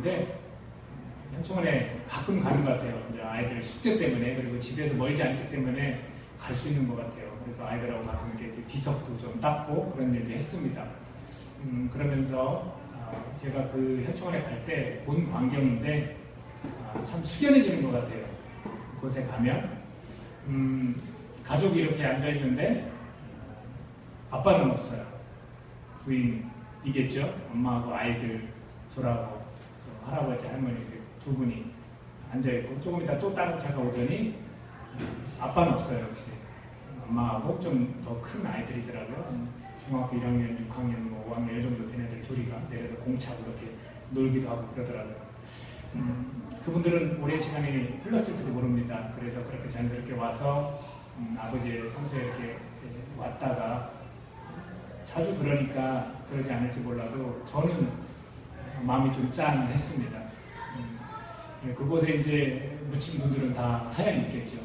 가는데 현충원에 가끔 가는 것 같아요. 이제 아이들 숙제 때문에, 그리고 집에서 멀지 않기 때문에 갈 수 있는 것 같아요. 그래서 아이들하고 가끔 이렇게 비석도 좀 닦고 그런 일도 했습니다. 그러면서 제가 그 현충원에 갈 때 본 광경인데 참 숙연해지는 것 같아요. 그곳에 가면 가족이 이렇게 앉아 있는데 아빠는 없어요. 부인이겠죠. 엄마하고 아이들, 저하고 할아버지, 할머니 두 분이 앉아있고, 조금 이따 또 다른 차가 오더니 아빠는 없어요. 역시 엄마하고 좀 더 큰 아이들이더라고요. 중학교 1학년, 6학년, 뭐 5학년 이 정도 된 애들 둘이가 내려서 공차고 이렇게 놀기도 하고 그러더라고요. 그분들은 오랜 시간이 흘렀을지도 모릅니다. 그래서 그렇게 자연스럽게 와서 아버지의 성소에 이렇게 왔다가, 자주 그러니까 그러지 않을지 몰라도 저는 마음이 좀 짠했습니다. 그곳에 이제 묻힌 분들은 다 사연이 있겠죠.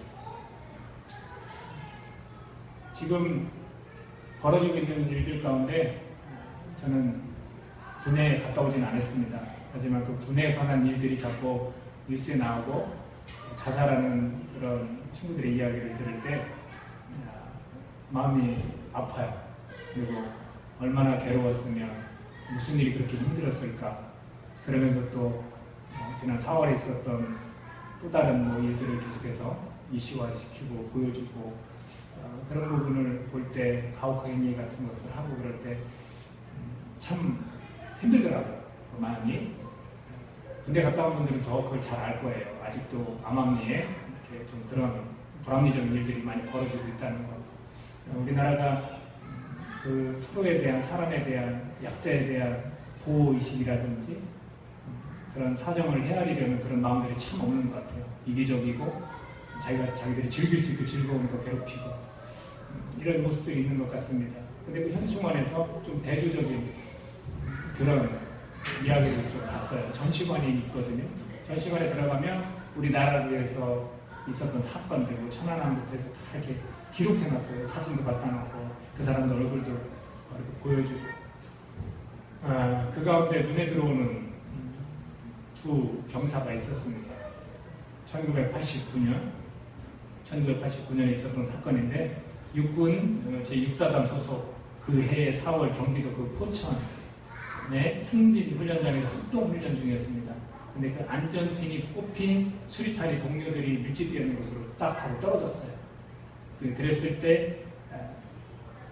지금 벌어지고 있는 일들 가운데 저는 군에 갔다 오진 않았습니다. 하지만 그 군에 관한 일들이 자꾸 뉴스에 나오고 자살하는 그런 친구들의 이야기를 들을 때 마음이 아파요. 그리고 얼마나 괴로웠으면, 무슨 일이 그렇게 힘들었을까. 그러면서 또 지난 4월에 있었던 또 다른 뭐 일들을 계속해서 이슈화시키고 보여주고, 그런 부분을 볼 때 가혹행위 같은 것을 하고 그럴 때 참 힘들더라고요. 그 마음이. 군대 갔다 온 분들은 더 그걸 잘 알 거예요. 아직도 암암리에 이렇게 좀 그런 불합리적인 일들이 많이 벌어지고 있다는 것. 우리나라가 그 서로에 대한, 사람에 대한, 약자에 대한 보호의식이라든지 그런 사정을 헤아리려는 그런 마음들이 참 없는 것 같아요. 이기적이고 자기들이 즐길 수 있고 즐거우니까 괴롭히고 이런 모습들이 있는 것 같습니다. 근데 그 현충원에서 좀 대조적인 그런 이야기를 좀 봤어요. 전시관이 있거든요. 전시관에 들어가면 우리나라를 위해서 있었던 사건들, 뭐 천안함부터 해서 다 이렇게 기록해놨어요. 사진도 갖다 놓고 그 사람들 얼굴도 이렇게 보여주고. 그 가운데 눈에 들어오는 두 병사가 있었습니다. 1989년에 있었던 사건인데, 육군 제6사단 소속, 그 해의 4월 경기도 그 포천의 승진 훈련장에서 합동훈련 중이었습니다. 근데 그 안전핀이 뽑힌 수리탄이 동료들이 밀집되어 있는 곳으로 딱 하고 떨어졌어요. 그랬을 때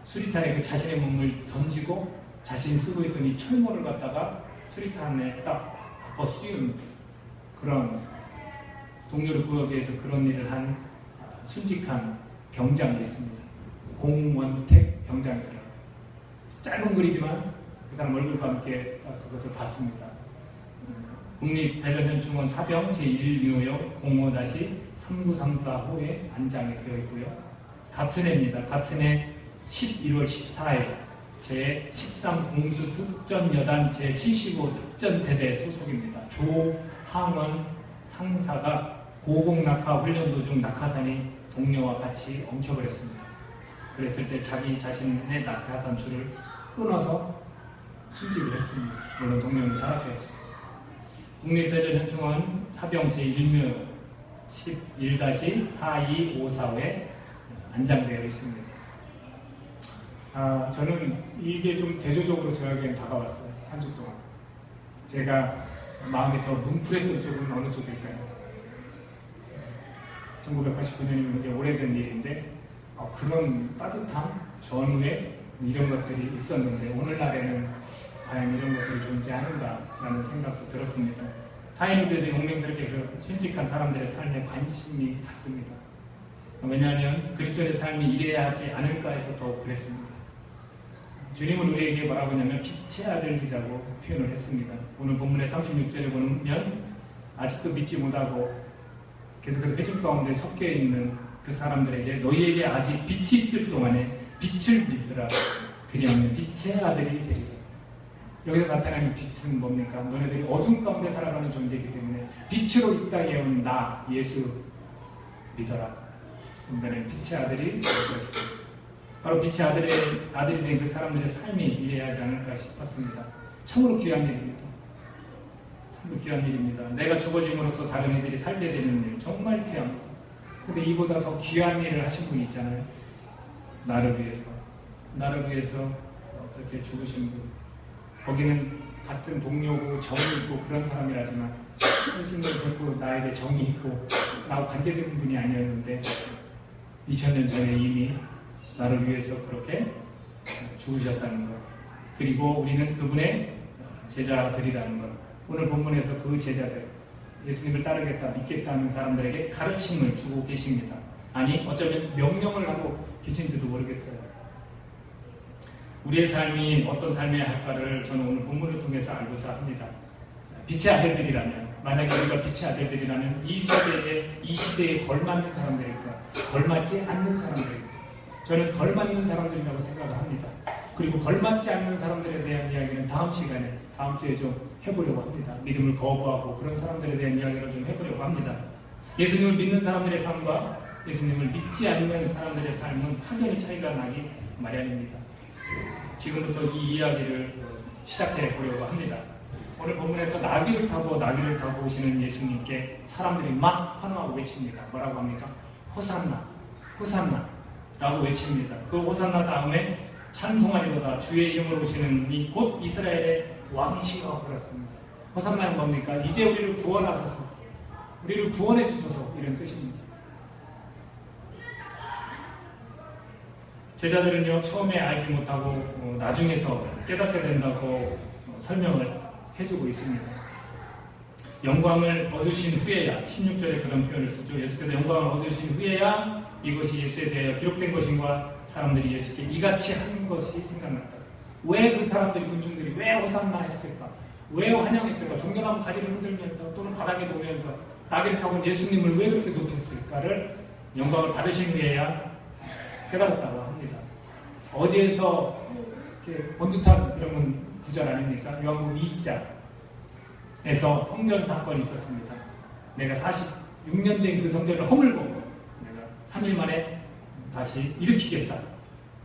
수리탄에 그 자신의 몸을 던지고 자신이 쓰고 있던 이 철모를 갖다가 수리탄에 딱 덮어 씌운 그런, 동료를 구하기 위해서 그런 일을 한 순직한 병장이 있습니다. 공원택 병장이더라고요. 짧은 글이지만 그 사람 얼굴과 함께 딱 그것을 봤습니다. 국립대전현충원 사병 제1묘역 05-3934호에 안장이 되어 있고요. 같은 해입니다. 같은 해 11월 14일 제13공수 특전여단 제75 특전대대 소속입니다. 조항원 상사가 고공낙하 훈련 도중 낙하산이 동료와 같이 엉켜버렸습니다. 그랬을 때 자기 자신의 낙하산 줄을 끊어서 순직을 했습니다. 물론 동료는 살아있죠. 국립대전현충원 사병 제1묘 11-4254호에 안장되어 있습니다. 저는 이게 좀 대조적으로 저에게는 다가왔어요. 한 주 동안. 제가 마음이 더 뭉클했던 쪽은 어느 쪽일까요? 1989년이면 이제 오래된 일인데 그런 따뜻함, 전후에 이런 것들이 있었는데 오늘날에는 과연 이런 것들이 존재하는가라는 생각도 들었습니다. 타인을 위해서 용맹스럽게 그 순직한 사람들의 삶에 관심이 갔습니다. 왜냐하면 그리스도의 삶이 이래야 하지 않을까 해서 더욱 그랬습니다. 주님은 우리에게 뭐라고 하냐면 빛의 아들이라고 표현을 했습니다. 오늘 본문의 36절에 보면 아직도 믿지 못하고 계속해서 회중 가운데 섞여 있는 그 사람들에게 너희에게 아직 빛이 있을 동안에 빛을 믿으라. 그리하면 빛의 아들이 되리라. 여기서 나타나는 빛은 뭡니까? 너네들이 어둠 가운데 살아가는 존재이기 때문에 빛으로 이 땅에 온 나 예수 믿어라. 그러면 빛의 아들이 될 것이다. 바로 빛의 아들이 된 그 사람들의 삶이 이래야 하지 않을까 싶었습니다. 참으로 귀한 일입니다. 정말 귀한 일입니다. 내가 죽어짐으로써 다른 이들이 살게 되는 일 정말 귀합니다. 근데 이보다 더 귀한 일을 하신 분이 있잖아요. 나를 위해서 그렇게 죽으신 분. 거기는 같은 동료고 정이 있고 그런 사람이라지만 예수님은 결코 나에게 정이 있고 나와 관계되는 분이 아니었는데 2000년 전에 이미 나를 위해서 그렇게 죽으셨다는 것. 그리고 우리는 그분의 제자들이라는 것. 오늘 본문에서 그 제자들, 예수님을 따르겠다, 믿겠다는 사람들에게 가르침을 주고 계십니다. 아니, 어쩌면 명령을 하고 계신지도 모르겠어요. 우리의 삶이 어떤 삶이어야 할까를 저는 오늘 본문을 통해서 알고자 합니다. 빛의 아들들이라면, 만약에 우리가 빛의 아들들이라면 이 시대에 걸맞는 사람들일까, 걸맞지 않는 사람들일까? 저는 걸맞는 사람들이라고 생각을 합니다. 그리고 걸맞지 않는 사람들에 대한 이야기는 다음 시간에, 다음 주에 좀 해보려고 합니다. 믿음을 거부하고 그런 사람들에 대한 이야기를 좀 해보려고 합니다. 예수님을 믿는 사람들의 삶과 예수님을 믿지 않는 사람들의 삶은 확연히 차이가 나기 마련입니다. 지금부터 이 이야기를 시작해 보려고 합니다. 오늘 본문에서 나귀를 타고 오시는 예수님께 사람들이 막 환호하고 외칩니다. 뭐라고 합니까? 호산나, 호산나 라고 외칩니다. 그 호산나 다음에 찬송하리로다 주의 이름으로 오시는 이 곧 이스라엘의 왕이시여 그렇습니다. 호산나는 뭡니까? 이제 우리를 구원하소서, 우리를 구원해 주소서, 이런 뜻입니다. 제자들은요, 처음에 알지 못하고 나중에서 깨닫게 된다고 설명을 해주고 있습니다. 영광을 얻으신 후에야, 16절에 그런 표현을 쓰죠. 예수께서 영광을 얻으신 후에야 이것이 예수에 대하여 기록된 것인가, 사람들이 예수께 이같이 한 것이 생각났다. 왜 그 사람들이, 군중들이 왜 호산나 했을까? 왜 환영했을까? 종려나무 가지를 흔들면서 또는 바닥에 놓으면서 나귀를 타고 예수님을 왜 그렇게 높였을까를 영광을 받으신 후에야 깨달았다고 합니다. 어디에서 이렇게 번듯한 그런 구절 아닙니까? 요한복음 20장에서 성전 사건이 있었습니다. 내가 46년 된 그 성전을 허물고 내가 3일 만에 다시 일으키겠다.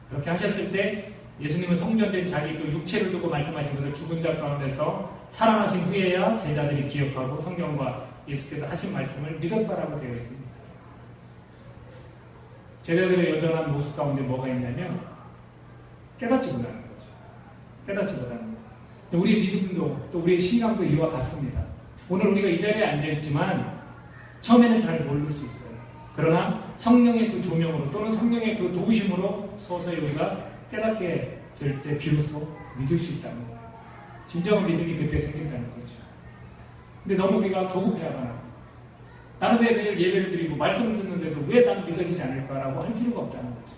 그렇게 하셨을 때 예수님은 성전된 자기 그 육체를 두고 말씀하신 것을 죽은 자 가운데서 살아나신 후에야 제자들이 기억하고 성경과 예수께서 하신 말씀을 믿었다라고 되어 있습니다. 제자들의 여전한 모습 가운데 뭐가 있냐면 깨닫지 못하는 거죠. 깨닫지 못하는 거. 우리의 믿음도 또 우리의 신앙도 이와 같습니다. 오늘 우리가 이 자리에 앉아있지만 처음에는 잘 모를 수 있어요. 그러나 성령의 그 조명으로 또는 성령의 그 도우심으로 서서히 우리가 깨닫게 될 때 비로소 믿을 수 있다는 거예요. 진정한 믿음이 그때 생긴다는 거죠. 근데 너무 우리가 조급해하거나 나는 왜 매일 예배를 드리고 말씀을 듣는데도 왜 나는 믿어지지 않을까라고 할 필요가 없다는 거죠.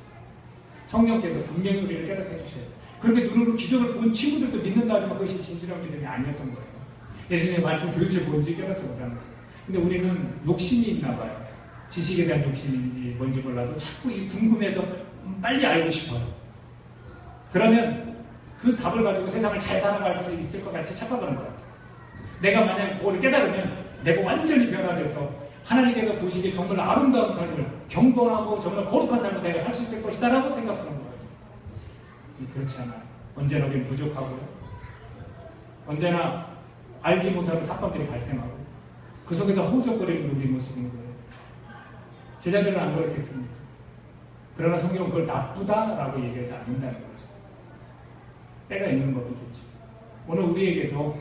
성령께서 분명히 우리를 깨닫게 해주셔요. 그렇게 눈으로 기적을 본 친구들도 믿는다 하지만 그것이 진실한 믿음이 아니었던 거예요. 예수님의 말씀을 도대체 뭔지 깨닫지 못하는 거예요. 근데 우리는 욕심이 있나 봐요. 지식에 대한 욕심인지 뭔지 몰라도 자꾸 이 궁금해서 빨리 알고 싶어요. 그러면 그 답을 가지고 세상을 잘 살아갈 수 있을 것 같이 착각하는 것 같아요. 내가 만약에 그거를 깨달으면 내가 완전히 변화돼서 하나님께서 보시기에 정말 아름다운 삶을, 경건하고 정말 거룩한 삶을 내가 살 수 있을 것이다 라고 생각하는 것 같아요. 그렇지 않아요. 언제나 우리는 부족하고요. 언제나 알지 못하는 사건들이 발생하고 그 속에서 허우적거리는 우리 모습인 거예요. 제자들은 안 그렇겠습니까? 그러나 성경은 그걸 나쁘다라고 얘기하지 않는다는 거죠. 때가 있는 법이겠죠. 오늘 우리에게도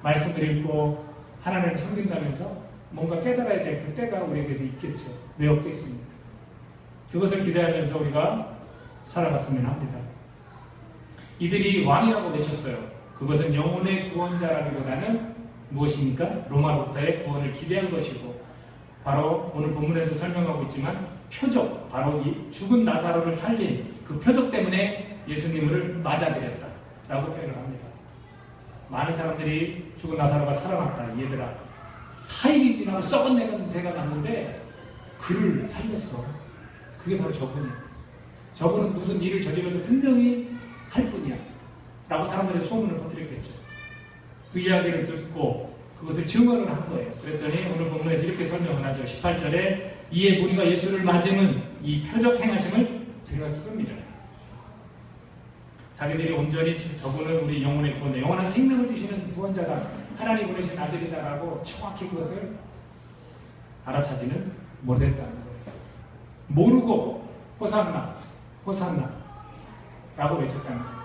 말씀을 읽고 하나님을 섬긴다면서 뭔가 깨달아야 될 그 때가 우리에게도 있겠죠. 왜 없겠습니까? 그것을 기대하면서 우리가 살아갔으면 합니다. 이들이 왕이라고 외쳤어요. 그것은 영혼의 구원자라기보다는 무엇입니까? 로마로부터의 구원을 기대한 것이고 바로 오늘 본문에도 설명하고 있지만 표적, 바로 이 죽은 나사로를 살린 그 표적 때문에 예수님을 맞아들였다라고 표현을 합니다. 많은 사람들이 죽은 나사로가 살아났다. 얘들아, 4일이 지나고 썩은 냄새가 났는데 그를 살렸어. 그게 바로 저분이야. 저분은 무슨 일을 저질러도 분명히 할 뿐이야 라고 사람들이 소문을 퍼뜨렸겠죠. 그 이야기를 듣고 그것을 증언을 한 거예요. 그랬더니 오늘 본문에 이렇게 설명을 하죠. 18절에 이에 무리가 예수를 맞으면 이 표적 행하심을 들었습니다. 자기들이 온전히 저분은 우리 영혼의 구원자, 영원한 생명을 주시는 구원자다 하나님 보내신 아들이다라고 정확히 그것을 알아차지는 못했다는 거예요. 모르고 호산나, 호산나 라고 외쳤다는 거예요.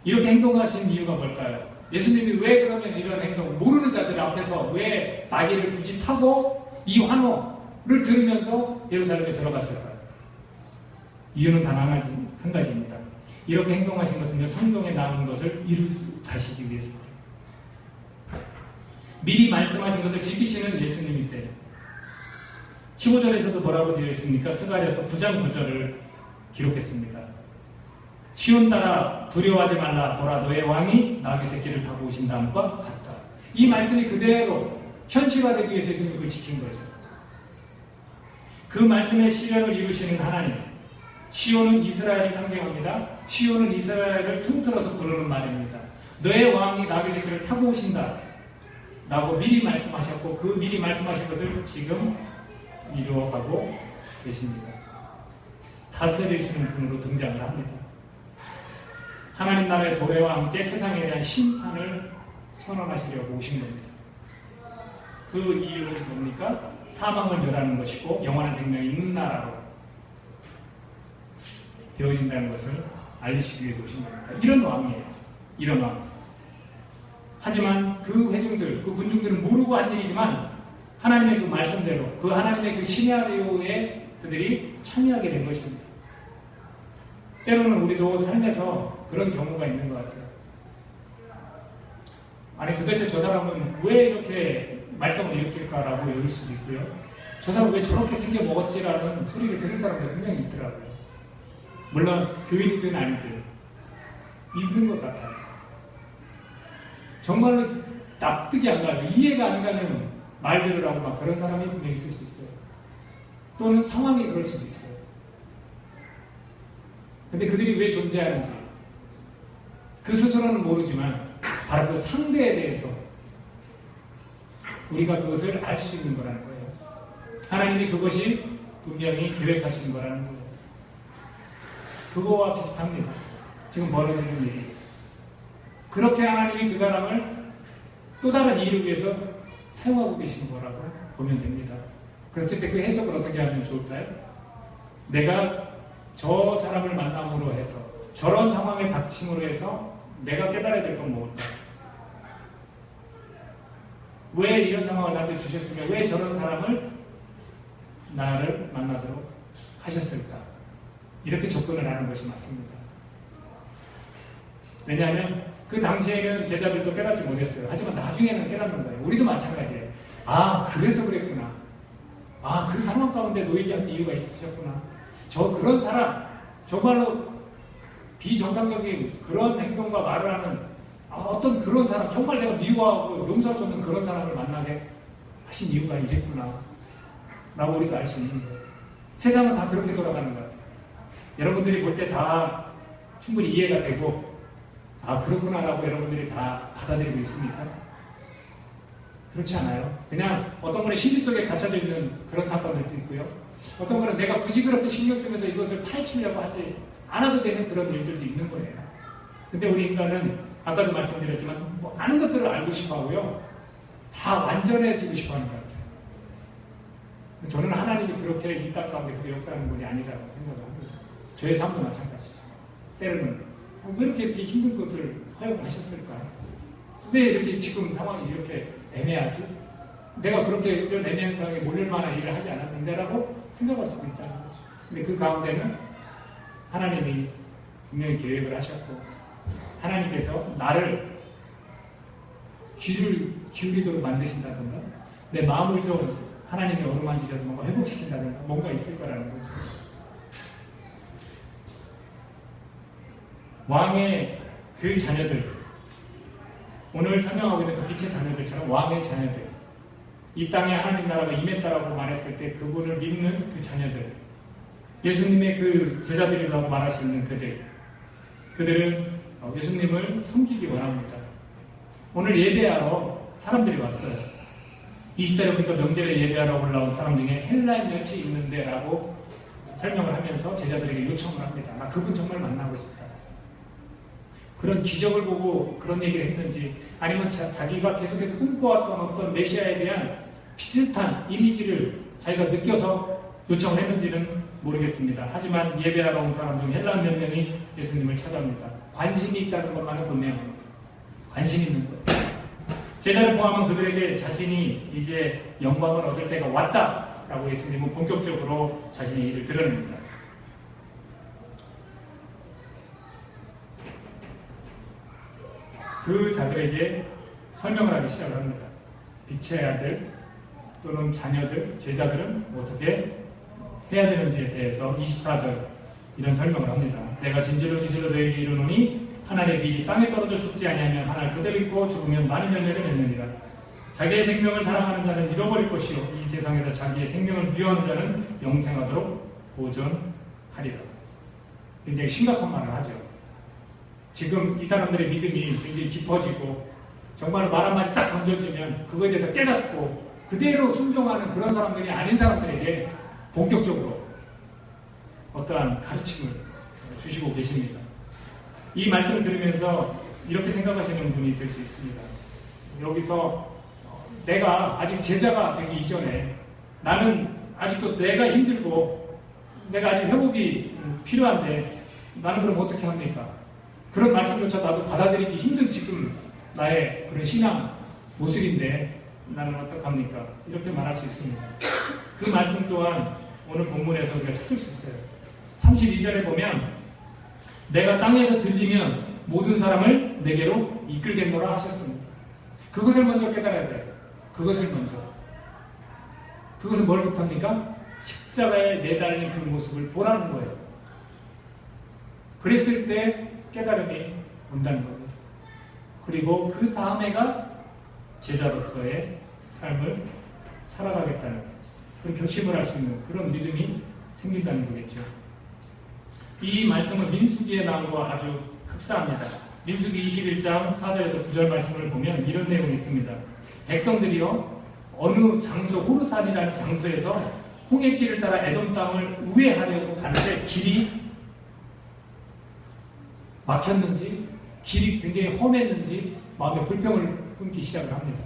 이렇게 행동하신 이유가 뭘까요? 예수님이 왜 그러면 이런 행동, 모르는 자들 앞에서 왜 나귀를 굳이 타고 이 환호를 들으면서 예루살렘에 들어갔을까요? 이유는 단 한 가지입니다. 이렇게 행동하신 것은요, 성경에 나온 것을 이루가시기 위해서입니다. 미리 말씀하신 것을 지키시는 예수님이세요. 15절에서도 뭐라고 되어 있습니까? 스가랴서 9장 9절을 기록했습니다. 시온 따라 두려워하지 말라. 보라, 너의 왕이 나귀 새끼를 타고 오신다함과 같다. 이 말씀이 그대로 현실화되기 위해서 예수님이 그걸 지킨 거죠. 그 말씀의 실현을 이루시는 하나님. 시온은 이스라엘을 상징합니다. 시온은 이스라엘을 통틀어서 부르는 말입니다. 너의 왕이 나귀 새끼를 타고 오신다 라고 미리 말씀하셨고, 그 미리 말씀하신 것을 지금 이루어가고 계십니다. 다스리시는 분으로 등장을 합니다. 하나님 나라의 도래와 함께 세상에 대한 심판을 선언하시려고 오신 겁니다. 그 이유는 뭡니까? 사망을 멸하는 것이고 영원한 생명이 있는 나라로 되어진다는 것을 알리시기 위해서 오신 겁니다. 이런 왕이에요. 이런 왕. 하지만 그 회중들, 그 군중들은 모르고 한 일이지만 하나님의 그 말씀대로, 그 하나님의 그 시나리오에 그들이 참여하게 된 것입니다. 때로는 우리도 삶에서 그런 경우가 있는 것 같아요. 아니 도대체 저 사람은 왜 이렇게 말썽을 일으킬까라고 여길 수도 있고요. 저 사람 왜 저렇게 생겨 먹었지라는 소리를 들은 사람도 분명히 있더라고요. 물론 교인이든 아니든 있는 것 같아요. 정말로 납득이 안 가요. 이해가 안 가는 말들을 하고 막 그런 사람이 분명히 있을 수 있어요. 또는 상황이 그럴 수도 있어요. 근데 그들이 왜 존재하는지 그 스스로는 모르지만 바로 그 상대에 대해서 우리가 그것을 알 수 있는 거라는 거예요. 하나님이 그것이 분명히 계획하시는 거라는 거예요. 그거와 비슷합니다. 지금 벌어지는 일이. 그렇게 하나님이 그 사람을 또 다른 일을 위해서 사용하고 계신 거라고 보면 됩니다. 그랬을 때 그 해석을 어떻게 하면 좋을까요? 내가 저 사람을 만남으로 해서 저런 상황에 닥침으로 해서 내가 깨달아야 될 건 뭘까? 왜 이런 상황을 나한테 주셨으며 왜 저런 사람을 나를 만나도록 하셨을까? 이렇게 접근을 하는 것이 맞습니다. 왜냐하면 그 당시에는 제자들도 깨닫지 못했어요. 하지만 나중에는 깨닫는 거예요. 우리도 마찬가지예요. 아, 그래서 그랬구나. 아, 그 상황 가운데 놓이게 한 이유가 있으셨구나. 그런 사람, 정말로 비정상적인 그런 행동과 말을 하는 어떤 그런 사람, 정말 내가 미워하고 용서할 수 없는 그런 사람을 만나게 하신 이유가 이랬구나 라고 우리도 알 수 있는 거예요. 세상은 다 그렇게 돌아가는 것 같아요. 여러분들이 볼 때 다 충분히 이해가 되고 아, 그렇구나 라고 여러분들이 다 받아들이고 있습니까? 그렇지 않아요. 그냥 어떤 거는 심리 속에 갇혀져 있는 그런 사건들도 있고요. 어떤 거는 내가 굳이 그렇게 신경 쓰면서 이것을 파헤치려고 하지 않아도 되는 그런 일들도 있는 거예요. 근데 우리 인간은 아까도 말씀드렸지만 많은 것들을 알고 싶어 하고요. 다 완전해지고 싶어 하는 것 같아요. 저는 하나님이 그렇게 이 땅 가운데 그렇게 역사하는 분이 아니라고 생각을 합니다. 저의 삶도 마찬가지죠. 때로는 왜 이렇게 힘든 것을 허용하셨을까? 왜 이렇게 지금 상황이 이렇게 애매하지? 내가 그렇게 이런 애매한 상황에 몰릴 만한 일을 하지 않았는데 라고 생각할 수도 있다는 거죠. 근데 그 가운데는 하나님이 분명히 계획을 하셨고 하나님께서 나를 귀를 기울이도록 만드신다든가 내 마음을 좀 하나님이 어루만지셔서 뭔가 회복시킨다든가 뭔가 있을 거라는 거죠. 왕의 그 자녀들, 오늘 설명하고 있는 그 빛의 자녀들처럼 왕의 자녀들, 이 땅에 하나님 나라가 임했다라고 말했을 때 그분을 믿는 그 자녀들, 예수님의 그 제자들이라고 말할 수 있는 그들은 예수님을 섬기기 원합니다. 오늘 예배하러 사람들이 왔어요. 20절에 보니까 명절에 예배하러 올라온 사람 중에 헬라인 몇이 있는데 라고 설명을 하면서 제자들에게 요청을 합니다. 나 그분 정말 만나고 싶다. 그런 기적을 보고 그런 얘기를 했는지, 아니면 자기가 계속해서 꿈꿔왔던 어떤 메시아에 대한 비슷한 이미지를 자기가 느껴서 요청을 했는지는 모르겠습니다. 하지만 예배하러 온 사람 중 헬라 몇 명이 예수님을 찾아옵니다. 관심이 있다는 것만은 분명합니다. 관심 있는 거예요. 제자를 포함한 그들에게 자신이 이제 영광을 얻을 때가 왔다라고 예수님은 본격적으로 자신의 일을 드러냅니다. 그 자들에게 설명을 하기 시작을 합니다. 빛의 아들 또는 자녀들, 제자들은 어떻게 해야 되는지에 대해서 24절 이런 설명을 합니다. 내가 진실로 너에게 이르노니 하나님의 빛이 땅에 떨어져 죽지 아니하면 하나 그대로 있고 죽으면 많은 열매를 맺느니라. 자기의 생명을 사랑하는 자는 잃어버릴 것이요 이 세상에서 자기의 생명을 미워하는 자는 영생하도록 보존하리라. 굉장히 심각한 말을 하죠. 지금 이 사람들의 믿음이 굉장히 깊어지고 정말 말 한마디 딱 던져지면 그거에 대해서 깨닫고 그대로 순종하는 그런 사람들이 아닌 사람들에게 본격적으로 어떠한 가르침을 주시고 계십니다. 이 말씀을 들으면서 이렇게 생각하시는 분이 될 수 있습니다. 여기서 내가 아직 제자가 되기 이전에 나는 아직도 내가 힘들고 내가 아직 회복이 필요한데 나는 그럼 어떻게 합니까? 그런 말씀조차 나도 받아들이기 힘든 지금 나의 그런 신앙 모습인데 나는 어떡합니까? 이렇게 말할 수 있습니다. 그 말씀 또한 오늘 본문에서 우리가 찾을 수 있어요. 32절에 보면 내가 땅에서 들리면 모든 사람을 내게로 이끌겠노라 하셨습니다. 그것을 먼저 깨달아야 돼요. 그것을 먼저. 그것은 뭘 뜻합니까? 십자가에 매달린 그 모습을 보라는 거예요. 그랬을 때 깨달음이 온다는 겁니다. 그리고 그 다음에가 제자로서의 삶을 살아가겠다는 그런 결심을 할 수 있는 그런 믿음이 생긴다는 거겠죠. 이 말씀은 민수기에 나온 것과 아주 흡사합니다. 민수기 21장 4절에서 9절 말씀을 보면 이런 내용이 있습니다. 백성들이요 어느 장소 호르산이라는 장소에서 홍해길을 따라 에돔 땅을 우회하려고 가는데 길이 막혔는지 길이 굉장히 험했는지 마음에 불평을 끊기 시작을 합니다.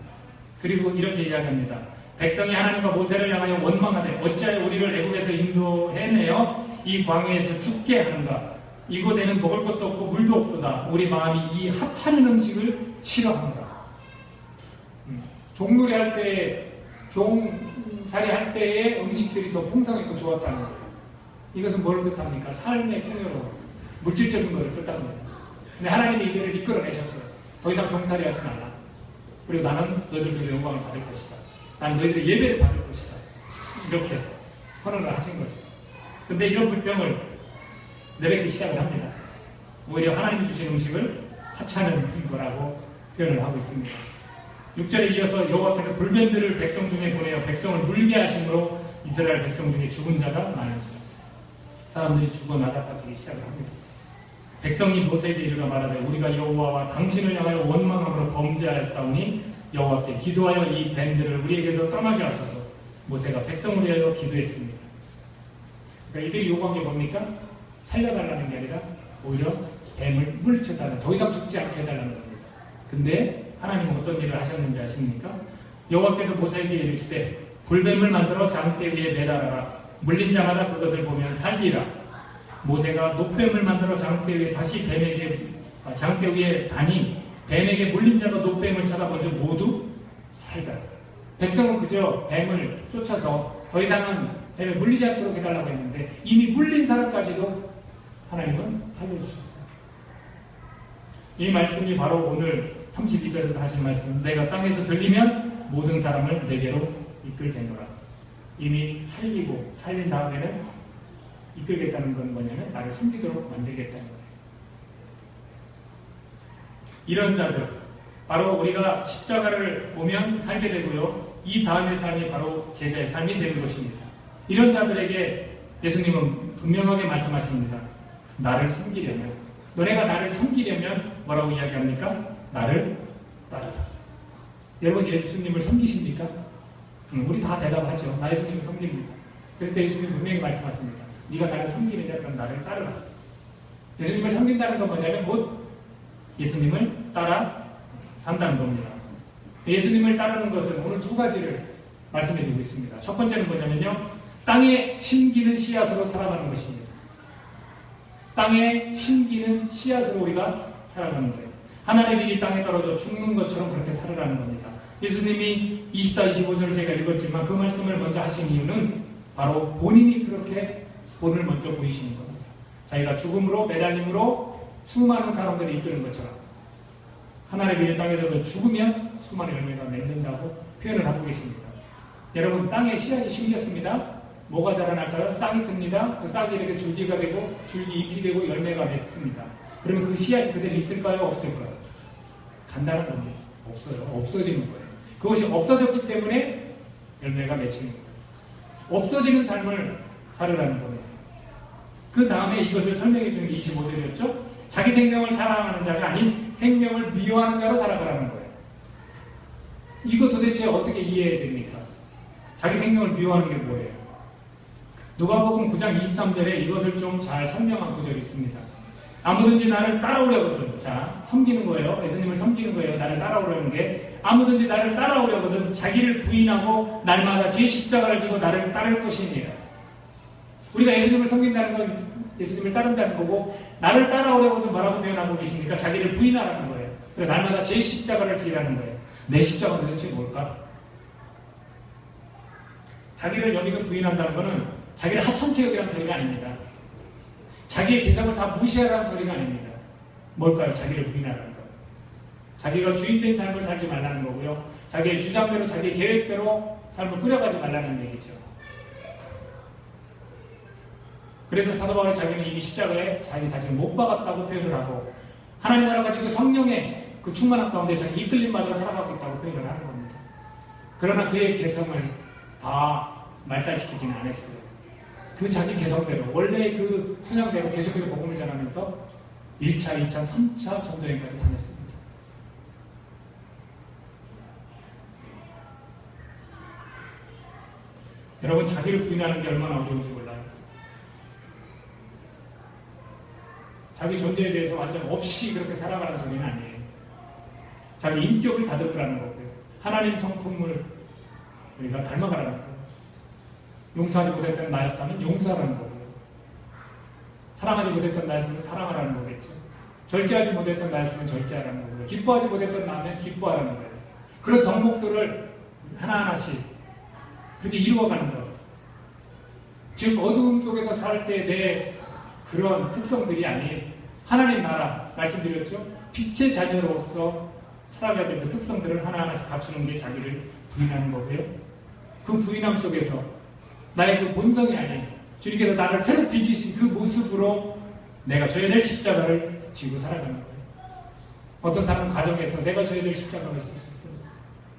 그리고 이렇게 이야기합니다. 백성이 하나님과 모세를 향하여 원망하되 어찌하여 우리를 애굽에서 인도해내어 이 광야에서 죽게 하는가. 이곳에는 먹을 것도 없고 물도 없도다. 우리 마음이 이 하찮은 음식을 싫어한다. 종놀이 할 때에 종살이 할 때의 음식들이 더 풍성했고 좋았다는 거예요. 이것은 뭘 뜻합니까? 삶의 풍요로움, 물질적인 것을 뜻합니다. 근데 하나님이 이들을 이끌어내셨어요. 더 이상 종살이 하지 말라. 그리고 나는 너희들에게 영광을 받을 것이다. 난 너희들의 예배를 받을 것이다. 이렇게 선언을 하신 거죠. 근데 이런 불평을 내뱉기 시작을 합니다. 오히려 하나님이 주신 음식을 하찮은 거라고 표현을 하고 있습니다. 6절에 이어서 여호와께서 불변들을 백성 중에 보내어 백성을 물게 하심으로 이스라엘 백성 중에 죽은 자가 많은지라. 사람들이 죽어 나가빠지기 시작을 합니다. 백성이 모세에게 이르러 말하되 우리가 여호와와 당신을 향하여 원망함으로 범죄하였사오니 여호와께 기도하여 이 뱀들을 우리에게서 떠나게 하소서. 모세가 백성을 위하여 기도했습니다. 그러니까 이들이 요구한 게 뭡니까? 살려달라는 게 아니라 오히려 뱀을 물리쳐달라, 더 이상 죽지 않게 해달라는 겁니다. 근데 하나님은 어떤 일을 하셨는지 아십니까? 여호와께서 모세에게 이르시되 불뱀을 만들어 장대 위에 매달아라. 물린 자마다 그것을 보면 살리라. 모세가 놋뱀을 만들어 장대 위에 다시 장대 위에 다니 뱀에게 물린 자가 놋뱀을 쳐다보죠. 모두 살다. 백성은 그저 뱀을 쫓아서 더 이상은 뱀에 물리지 않도록 해달라고 했는데 이미 물린 사람까지도 하나님은 살려주셨어요. 이 말씀이 바로 오늘 32절에도 하신 말씀, 내가 땅에서 들리면 모든 사람을 내게로 이끌겠노라. 이미 살리고 살린 다음에는 이끌겠다는 건 뭐냐면 나를 섬기도록 만들겠다는 거예요. 이런 자들, 바로 우리가 십자가를 보면 살게 되고요. 이 다음의 삶이 바로 제자의 삶이 되는 것입니다. 이런 자들에게 예수님은 분명하게 말씀하십니다. 나를 섬기려면, 너네가 나를 섬기려면 뭐라고 이야기합니까? 나를 따르라. 여러분 예수님을 섬기십니까? 우리 다 대답하죠. 나 예수님을 섬깁니다. 그래서 예수님 분명히 말씀하십니다. 네가 나를 섬기느냐? 그럼 나를 따르라. 예수님을 섬긴다는 건 뭐냐면 곧 예수님을 따라 산다는 겁니다. 예수님을 따르는 것은 오늘 두 가지를 말씀해 주고 있습니다. 첫 번째는 뭐냐면요, 땅에 심기는 씨앗으로 살아가는 것입니다. 땅에 심기는 씨앗으로 우리가 살아가는 거예요. 하나님의 일이 땅에 떨어져 죽는 것처럼 그렇게 살아가는 겁니다. 예수님이 24, 25절을 제가 읽었지만 그 말씀을 먼저 하신 이유는 바로 본인이 그렇게 본을 먼저 보이시는 겁니다. 자기가 죽음으로 매달림으로 수많은 사람들이 이끄는 것처럼 하나님의 일이 땅에 떨어져 죽으면 수많은 열매가 맺는다고 표현을 하고 계십니다. 여러분, 땅에 씨앗이 심겼습니다. 뭐가 자라날까요? 싹이 듭니다. 그 싹이 이렇게 줄기가 되고 줄기 잎이 되고 열매가 맺습니다. 그러면 그 씨앗이 그대로 있을까요? 없을까요? 간단한 겁니다. 없어요. 없어지는 거예요. 그것이 없어졌기 때문에 열매가 맺히는 거예요. 없어지는 삶을 살으라는 겁니다. 그 다음에 이것을 설명해 주는 게 25절이었죠? 자기 생명을 사랑하는 자가 아닌 생명을 미워하는 자로 살아가라는 거예요. 이거 도대체 어떻게 이해해야 됩니까? 자기 생명을 미워하는 게 뭐예요? 누가복음 9장 23절에 이것을 좀 잘 설명한 구절이 있습니다. 아무든지 나를 따라오려거든, 자, 섬기는 거예요. 예수님을 섬기는 거예요. 나를 따라오려는 게, 아무든지 나를 따라오려거든 자기를 부인하고 날마다 제 십자가를 지고 나를 따를 것이니라. 우리가 예수님을 섬긴다는 건 예수님을 따른다는 거고, 나를 따라오려거든 뭐라고 표현하고 계십니까? 자기를 부인하라는 거예요. 그래서 날마다 제 십자가를 지라는 거예요. 내 십자가는 도대체 뭘까? 자기를 여기서 부인한다는 것은 자기를 하찮게 여기라는 소리가 아닙니다. 자기의 기성을 다 무시하라는 소리가 아닙니다. 뭘까요? 자기를 부인하라는 것. 자기가 주인된 삶을 살지 말라는 거고요. 자기의 주장대로 자기의 계획대로 삶을 꾸려가지 말라는 얘기죠. 그래서 사도 바울이 자기는 이미 십자가에 자기 자신을 못 박았다고 표현을 하고, 하나님 나라 가지고 성령의 그 충만한 가운데 자기 이끌림마다 살아가고 있다고 표현을 하는 겁니다. 그러나 그의 개성을 다 말살시키지는 않았어요. 그 자기 개성대로, 원래의 그 성향대로 계속해서 복음을 전하면서 1차, 2차, 3차 전도여행까지 다녔습니다. 여러분, 자기를 부인하는 게 얼마나 어려운지 몰라요. 자기 존재에 대해서 완전 없이 그렇게 살아가는 소리는 아니에요. 자기 인격을 다듬으라는 거고요. 하나님 성품을 우리가 닮아가라는 거예요. 용서하지 못했던 나였다면 용서하라는 거고요. 사랑하지 못했던 나였으면 사랑하라는 거겠죠. 절제하지 못했던 나였으면 절제하라는 거고요. 기뻐하지 못했던 나면 기뻐하라는 거예요. 그런 덕목들을 하나하나씩 그렇게 이루어가는 거예요. 즉 어두움 속에서 살 때 내 그런 특성들이 아닌 하나님 나라, 말씀드렸죠? 빛의 자녀로서 살아가야 될 그 특성들을 하나하나씩 갖추는 게 자기를 부인하는 거고요. 그 부인함 속에서 나의 그 본성이 아닌 주님께서 나를 새로 빚으신 그 모습으로 내가 져야 될 십자가를 지고 살아가는 거예요. 어떤 사람은 가정에서 내가 져야 될 십자가가 있을 수 있어요.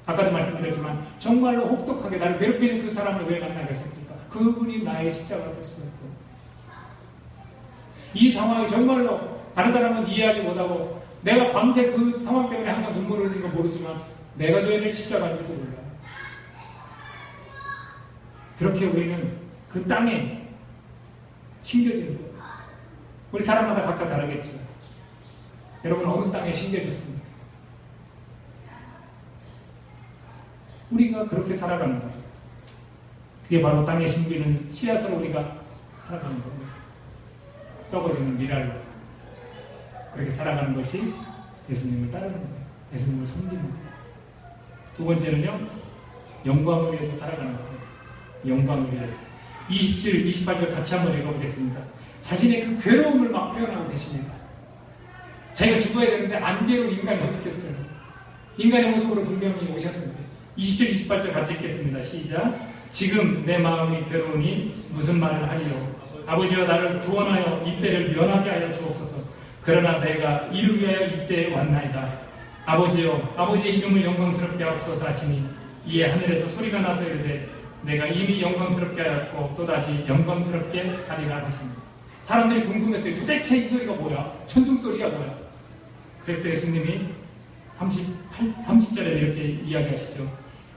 아까도 말씀드렸지만 정말로 혹독하게 나를 괴롭히는 그 사람을 왜 만나게 하셨을까? 그분이 나의 십자가가 될 수가 있어요. 이 상황이 정말로 다른 사람은 이해하지 못하고 내가 밤새 그 상황 때문에 항상 눈물을 흘리는 건 모르지만 내가 져야 될 십자가인지도 몰라요. 그렇게 우리는 그 땅에 심겨지는 거예요. 우리 사람마다 각자 다르겠죠. 여러분, 어느 땅에 심겨졌습니까? 우리가 그렇게 살아가는 거예요. 그게 바로 땅에 심기는 씨앗으로 우리가 살아가는 겁니다. 썩어지는 미랄로 그렇게 살아가는 것이 예수님을 따르는 거예요. 예수님을 섬기는 거예요. 두 번째는요, 영광을 위해서 살아가는 겁니다. 영광을 위해서. 27, 28절 같이 한번 읽어보겠습니다. 자신의 그 괴로움을 막 표현하고 계십니다. 자기가 죽어야 되는데 안 괴로운 인간이 어떻겠어요? 인간의 모습으로 분명히 오셨는데. 20절, 28절 같이 읽겠습니다. 시작. 지금 내 마음이 괴로우니 무슨 말을 하리요? 아버지여, 나를 구원하여 이때를 면하게 하여 주옵소서. 그러나 내가 이를 위하여 이때에 왔나이다. 아버지여, 아버지의 이름을 영광스럽게 하옵소서 하시니 이에 하늘에서 소리가 나서 이르되 내가 이미 영광스럽게 하였고 또다시 영광스럽게 하리라 하십니다. 사람들이 궁금했어요. 도대체 이 소리가 뭐야? 천둥 소리가 뭐야? 그래서 예수님이 30절에 이렇게 이야기하시죠.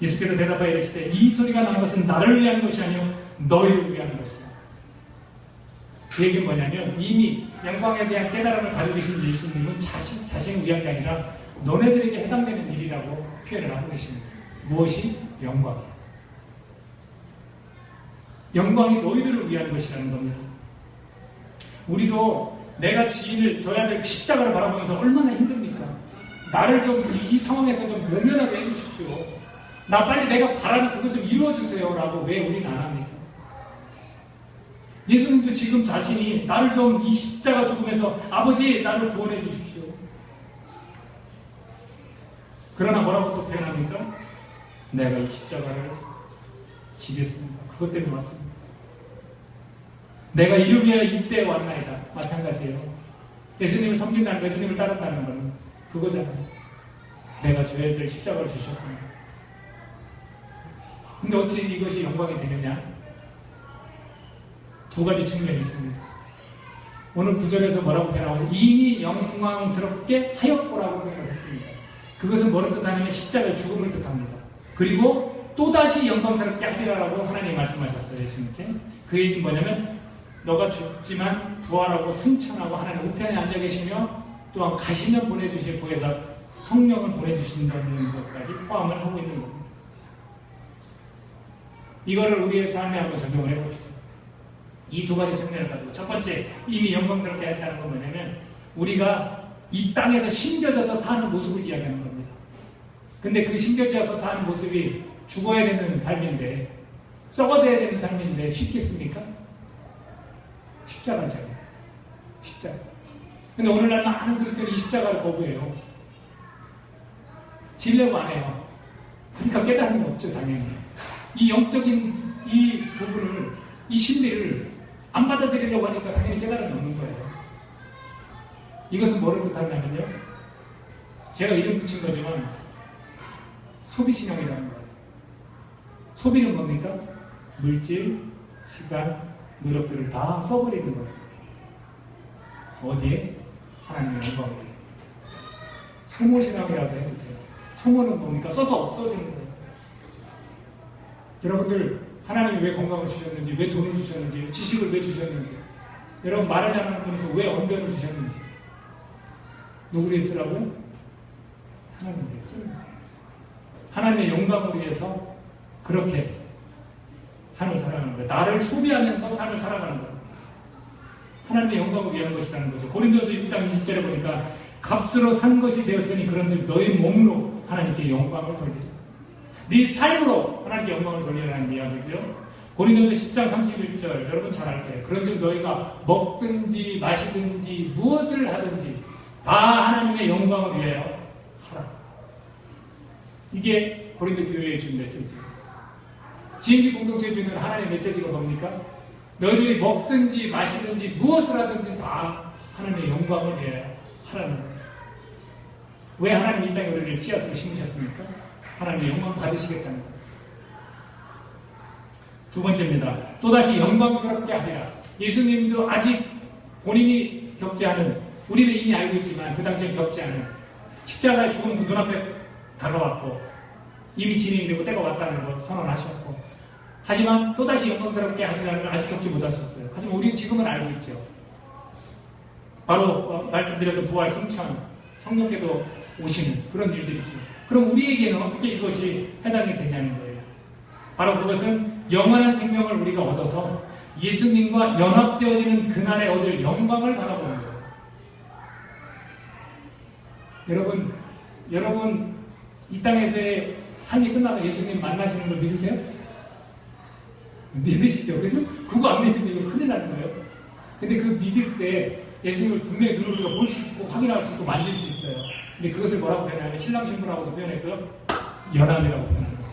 예수께서 대답하여 이르시되 이 소리가 나는 것은 나를 위한 것이 아니요 너희를 위한 것이다. 그 얘기는 뭐냐면 이미 영광에 대한 깨달음을 가지고 계신 예수님은 자신을 위한 게 아니라 너네들에게 해당되는 일이라고 표현을 하고 계십니다. 무엇이? 영광이에요. 영광이 너희들을 위한 것이라는 겁니다. 우리도 내가 지인을 져야 될 십자가를 바라보면서 얼마나 힘듭니까? 나를 좀 이 상황에서 좀 모면하게 해주십시오. 나 빨리 내가 바라는 그거 좀 이루어주세요 라고 왜 우리는 안 합니까? 예수님도 지금 자신이 나를 좀 이 십자가 죽으면서 아버지 나를 구원해 주십시오. 그러나 뭐라고 또 표현합니까? 내가 이 십자가를 지겠습니다. 그것 때문에 왔습니다. 내가 이를 위하여 이때 왔나이다. 마찬가지예요. 예수님을 섬긴다는, 예수님을 따른다는 건 그거잖아요. 내가 져야 될 십자가를 주셨구나. 근데 어찌 이것이 영광이 되느냐? 두 가지 측면이 있습니다. 오늘 9절에서 뭐라고 표현하고 이미 영광스럽게 하였고라고 표현을 했습니다. 그것은 뭐를 뜻하냐면 십자가의 죽음을 뜻합니다. 그리고 또다시 영광스럽게 하리라라고 하나님이 말씀하셨어요. 예수님께. 그 얘기는 뭐냐면 너가 죽지만 부활하고 승천하고 하나님 우편에 앉아 계시며 또한 가시면 보내주실 보혜사 성령을 보내주신다는 것까지 포함을 하고 있는 겁니다. 이거를 우리의 삶에 한번 적용을 해봅시다. 이 두 가지 측면을 가지고 첫 번째 이미 영광스럽게 했다는 건 뭐냐면 우리가 이 땅에서 심겨져서 사는 모습을 이야기하는 겁니다. 근데 그 심겨져서 사는 모습이 죽어야 되는 삶인데 썩어져야 되는 삶인데 쉽겠습니까? 십자가죠. 십자가. 근데 오늘날 많은 그리스도인이 십자가를 거부해요. 지려고 안 해요. 그러니까 깨달음이 없죠, 당연히. 이 영적인 이 부분을, 이 신비를 안 받아들이려고 하니까 당연히 깨달음이 없는 거예요. 이것은 뭐를 뜻하냐면요. 제가 이름 붙인 거지만 소비신앙이라는 거예요. 소비는 뭡니까? 물질, 시간, 노력들을 다 써버리는 거예요. 어디에? 하나님의 영광을. 소모신앙이라도 해도 돼요. 소모는 뭡니까? 써서 없어지는 거예요. 여러분들 하나님이 왜 건강을 주셨는지, 왜 돈을 주셨는지, 지식을 왜 주셨는지, 여러분 말을 잘하는 분에서 왜 언변을 주셨는지, 누구를 쓰라고요? 하나님을 쓰는 거예요. 하나님의 영광을 위해서 그렇게 삶을 살아가는 거예요. 나를 소비하면서 삶을 살아가는 거예요. 하나님의 영광을 위한 것이라는 거죠. 고린도서 6장 20절에 보니까 값으로 산 것이 되었으니 그런즉 너희 몸으로 하나님께 영광을 돌리라. 네 삶으로 하나님께 영광을 돌리라는 이야기고요. 고린도서 10장 31절 여러분 잘 알 거예요. 그런즉 너희가 먹든지 마시든지 무엇을 하든지 다 하나님의 영광을 위하여 하라. 이게 고린도 교회에 준 메시지예요. 지은지 공동체에 주는 하나님의 메시지가 뭡니까? 너희들이 먹든지 마시든지 무엇을 하든지 다 하나님의 영광을 위하여 하라는 거예요. 왜 하나님이 이 땅에 우리를 씨앗으로 심으셨습니까? 하나님의 영광 받으시겠다는 거예요. 두 번째입니다. 또다시 영광스럽게 하리라. 예수님도 아직 본인이 겪지 않은, 우리는 이미 알고 있지만 그 당시에 겪지 않은 십자가의 죽음은 그 눈앞에 다가왔고 이미 진행이 되고 때가 왔다는 걸 선언하셨고, 하지만 또다시 영광스럽게 하리라는 걸 아직 겪지 못하셨어요. 하지만 우리는 지금은 알고 있죠. 바로 말씀드렸던 부활, 승천, 성령께도 오시는 그런 일들이죠. 그럼 우리에게는 어떻게 이것이 해당이 되냐는 거예요. 바로 그것은 영원한 생명을 우리가 얻어서 예수님과 연합되어지는 그날에 얻을 영광을 바라보는 거예요. 여러분 이 땅에서의 삶이 끝나면 예수님 만나시는 걸 믿으세요? 믿으시죠? 그죠? 그거 안 믿으면 이거 큰일 나는 거예요. 근데 그 믿을 때 예수님을 분명히 눈으로 우리가 볼 수 있고 확인할 수 있고 만질 수 있어요. 근데 그것을 뭐라고 표현하냐면 신랑 신부라고도 표현했고요. 연합이라고 표현합니다.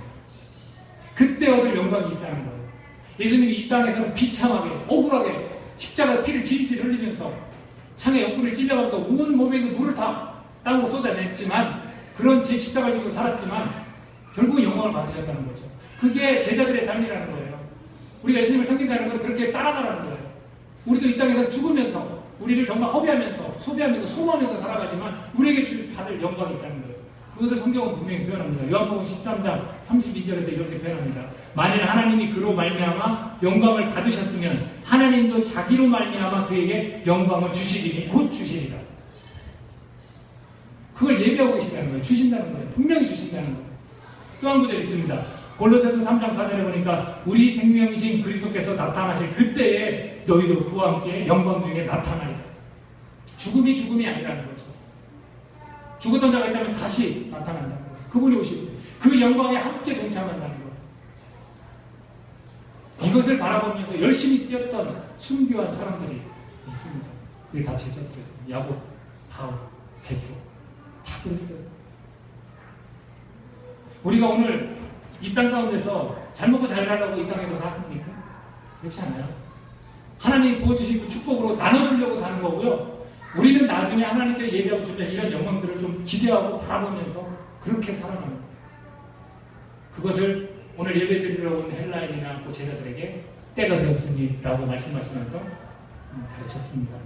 그때 얻을 영광이 있다는 거예요. 예수님이 이 땅에서는 비참하게 억울하게 십자가 피를 질질 흘리면서 창에 옆구리를 찔려가면서 온 몸에 있는 물을 다 땅으로 쏟아냈지만 그런 제 십자가를 지고 살았지만 결국 영광을 받으셨다는 거죠. 그게 제자들의 삶이라는 거예요. 우리가 예수님을 섬긴다는 건 그렇게 따라가라는 거예요. 우리도 이 땅에서 죽으면서 우리를 정말 허비하면서 소비하면서 소모하면서 살아가지만 우리에게 받을 영광이 있다는 거예요. 그것을 성경은 분명히 표현합니다. 요한복음 13장 32절에서 이렇게 표현합니다. 만일 하나님이 그로 말미암아 영광을 받으셨으면 하나님도 자기로 말미암아 그에게 영광을 주시리니 곧 주시리라. 그걸 예비하고 계시다는 거예요. 주신다는 거예요. 분명히 주신다는 거예요. 또 한 구절 있습니다. 골로새서 3장 4절에 보니까 우리 생명이신 그리스도께서 나타나실 그때에 너희도 그와 함께 영광 중에 나타나리라. 죽음이 아니라는 거죠. 죽었던 자가 있다면 다시 나타난다는 거예요. 그분이 오실 때 그 영광에 함께 동참한다는 거예요. 이것을 바라보면서 열심히 뛰었던 순교한 사람들이 있습니다. 그게 다 제자들이었어요. 야곱, 바울, 베드로 다 그랬어요. 우리가 오늘 이 땅 가운데서 잘 먹고 잘 살라고 이 땅에서 사십니까? 그렇지 않아요. 하나님이 부어주신 그 축복으로 나눠주려고 사는 거고요. 우리는 나중에 하나님께 예비하고 주는 이런 영광들을 좀 기대하고 바라보면서 그렇게 살아가는 거예요. 그것을 오늘 예배드리러 온 헬라인이나 그 제자들에게 때가 되었으니 라고 말씀하시면서 가르쳤습니다.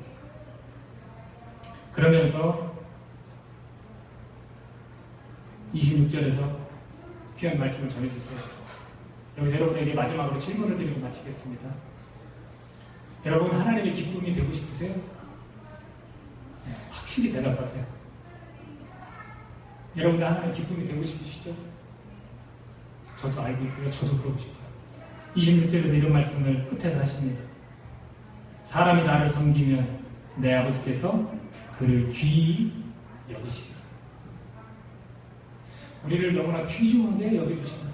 그러면서 26절에서 귀한 말씀을 전해주세요. 여기서 여러분에게 마지막으로 질문을 드리고 마치겠습니다. 여러분 하나님의 기쁨이 되고 싶으세요? 네, 확실히 대답하세요. 여러분들 하나님의 기쁨이 되고 싶으시죠? 저도 알고 있고요. 저도 그러고 싶어요. 26절에서 이런 말씀을 끝에서 하십니다. 사람이 나를 섬기면 내 아버지께서 그를 귀히 여기시리라. 우리를 너무나 귀중하게 여겨주신다.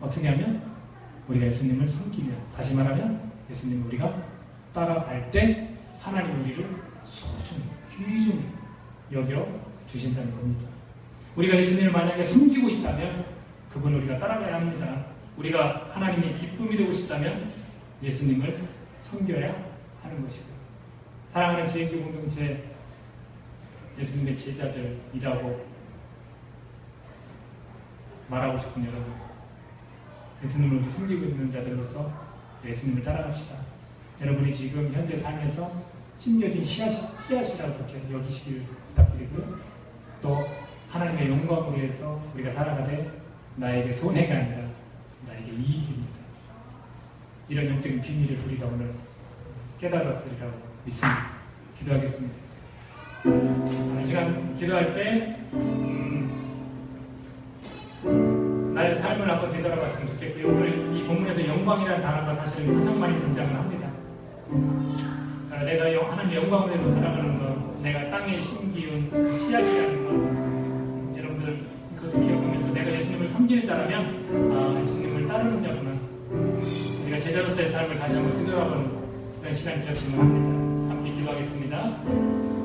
어떻게 하면? 우리가 예수님을 섬기면, 다시 말하면 예수님을 우리가 따라갈 때 하나님 우리를 소중히, 귀중히 여겨주신다는 겁니다. 우리가 예수님을 만약에 섬기고 있다면 그분을 우리가 따라가야 합니다. 우리가 하나님의 기쁨이 되고 싶다면 예수님을 섬겨야 하는 것이고요. 사랑하는 지행주 공동체 예수님의 제자들이라고 말하고 싶은 여러분, 예수님을 우리 섬기고 있는 자들로서 예수님을 따라갑시다. 여러분이 지금 현재 삶에서 심겨진 씨앗이라고 그렇게 여기시길 부탁드리고요. 또 하나님의 영광을 위해서 우리가 살아가되 나에게 손해가 아니라 나에게 이익입니다. 이런 영적인 비밀을 우리가 오늘 깨달았으리라고 믿습니다. 기도하겠습니다. 이 시간 기도할 때 나의 삶을 한번 되돌아봤으면 좋겠고요. 오늘 이 본문에서 영광이라는 단어가 사실은 가장 많이 등장을 합니다. 내가 하나님의 영광을 위해서 살아가는 것, 내가 땅에 심기운 그 씨앗이라는 것, 여러분들 그것을 기억하면서 내가 예수님을 섬기는 자라면 예수님을 따르는 자구나, 우리가 제자로서의 삶을 다시 한번 되돌아보는 그런 시간이 되었으면 합니다. 함께 기도하겠습니다.